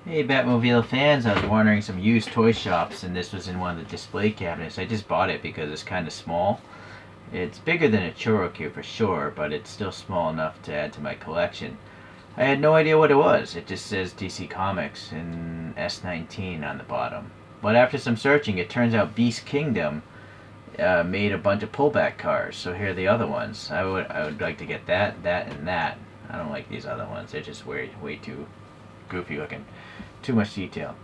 Hey Batmobile fans, I was wandering some used toy shops and this was in one of the display cabinets. I just bought it because it's kind of small. It's bigger than a Choro-Q for sure, but it's still small enough to add to my collection. I had no idea what it was. It just says DC Comics in S19 on the bottom. But after some searching, it turns out Beast Kingdom made a bunch of pullback cars. So here are the other ones. I would like to get that, and that. I don't like these other ones. They're just way too goofy looking. Too much detail.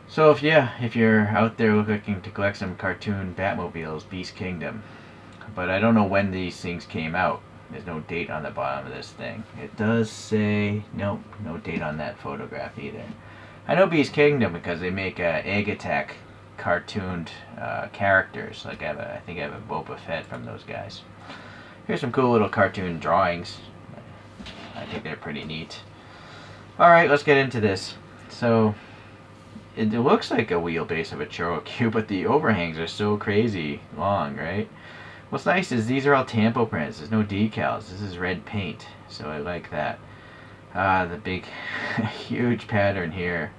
So if you're out there looking to collect some cartoon Batmobiles, Beast Kingdom. But I don't know when these things came out. There's no date on the bottom of this thing. It does say nope, no date on that photograph either. I know Beast Kingdom because they make Egg Attack cartooned characters. Like I think I have a Boba Fett from those guys. Here's some cool little cartoon drawings. I think they're pretty neat. All right, let's get into this. So it looks like a wheelbase of a Choro-Q, but the overhangs are so crazy long, right? What's nice is these are all tampo prints. There's no decals. This is red paint, so I like that. The big, huge pattern here.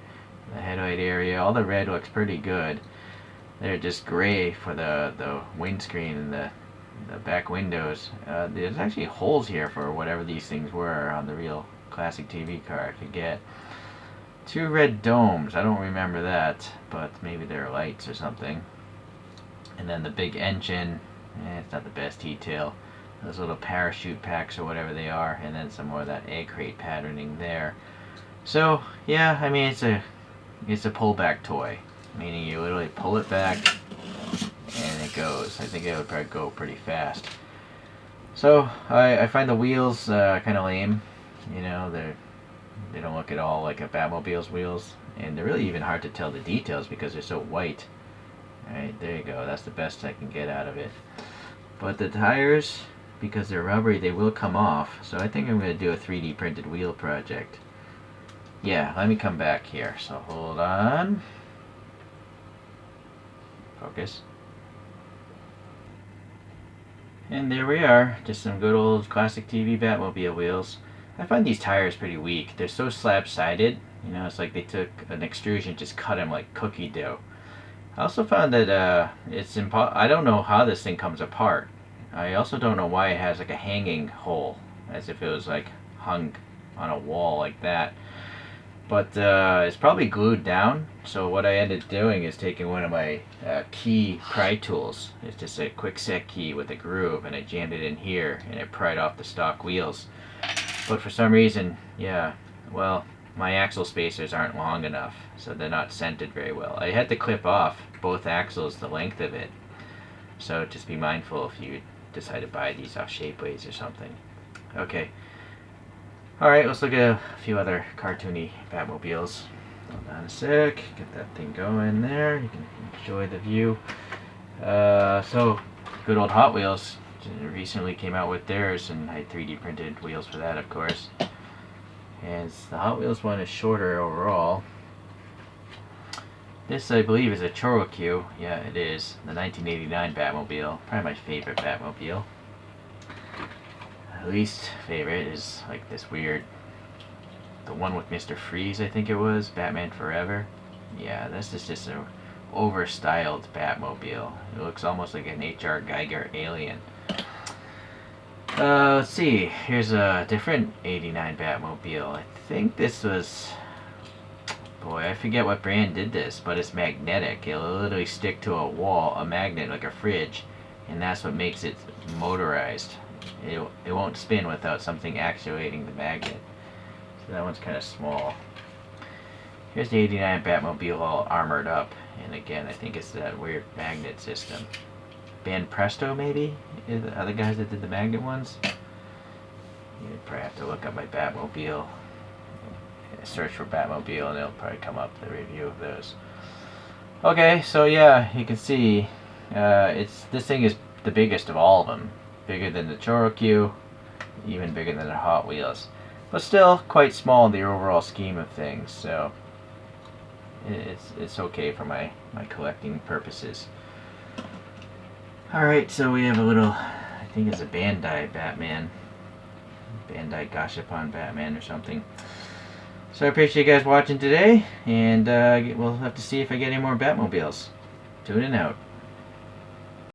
The headlight area, all the red looks pretty good. They're just gray for the windscreen and the back windows. There's actually holes here for whatever these things were on the real classic TV car. I forget. Two red domes. I don't remember that, but maybe they're lights or something. And then the big engine. It's not the best detail. Those little parachute packs or whatever they are, and then some more of that egg crate patterning there. So yeah, I mean it's a pullback toy, meaning you literally pull it back and it goes. I think it would probably go pretty fast. So I find the wheels kind of lame. You know, they don't look at all like a Batmobile's wheels, and they're really even hard to tell the details because they're so white. Alright, there you go. That's the best I can get out of it. But the tires, because they're rubbery, they will come off. So I think I'm going to do a 3D printed wheel project. Yeah, let me come back here. So hold on. Focus. And there we are. Just some good old classic TV Batmobile wheels. I find these tires pretty weak. They're so slab-sided. You know, it's like they took an extrusion and just cut them like cookie dough. I also found that I don't know how this thing comes apart. I also don't know why it has like a hanging hole, as if it was like hung on a wall like that. But it's probably glued down. So what I ended up doing is taking one of my key pry tools. It's just a quick set key with a groove, and I jammed it in here, and it pried off the stock wheels. But for some reason, yeah, well, my axle spacers aren't long enough, so they're not centered very well. I had to clip off both axles the length of it, so just be mindful if you decide to buy these off Shapeways or something. Okay. Alright, let's look at a few other cartoony Batmobiles. Hold on a sec, get that thing going there. You can enjoy the view. So, good old Hot Wheels recently came out with theirs, and I 3D printed wheels for that, of course. And the Hot Wheels one is shorter overall. This, I believe, is a Choro-Q. Yeah, it is. The 1989 Batmobile. Probably my favorite Batmobile. Least favorite is like this weird... The one with Mr. Freeze, I think it was. Batman Forever. Yeah, this is just a over-styled Batmobile. It looks almost like an H.R. Geiger alien. Let's see. Here's a different 89 Batmobile. I think this was... Boy, I forget what brand did this, but it's magnetic. It'll literally stick to a wall, a magnet, like a fridge, and that's what makes it motorized. It won't spin without something actuating the magnet. So that one's kind of small. Here's the 89 Batmobile all armored up, and again, I think it's that weird magnet system. Ban Presto, maybe? Are the guys that did the magnet ones? You probably have to look up my Batmobile. Search for Batmobile, and it'll probably come up the review of those. Okay, so yeah, you can see this thing is the biggest of all of them. Bigger than the Choro-Q, even bigger than the Hot Wheels. But still quite small in the overall scheme of things, so it's okay for my collecting purposes. Alright, so we have a little, I think it's a Bandai Batman. Bandai Gashapon Batman or something. So I appreciate you guys watching today, and we'll have to see if I get any more Batmobiles. Tuning out.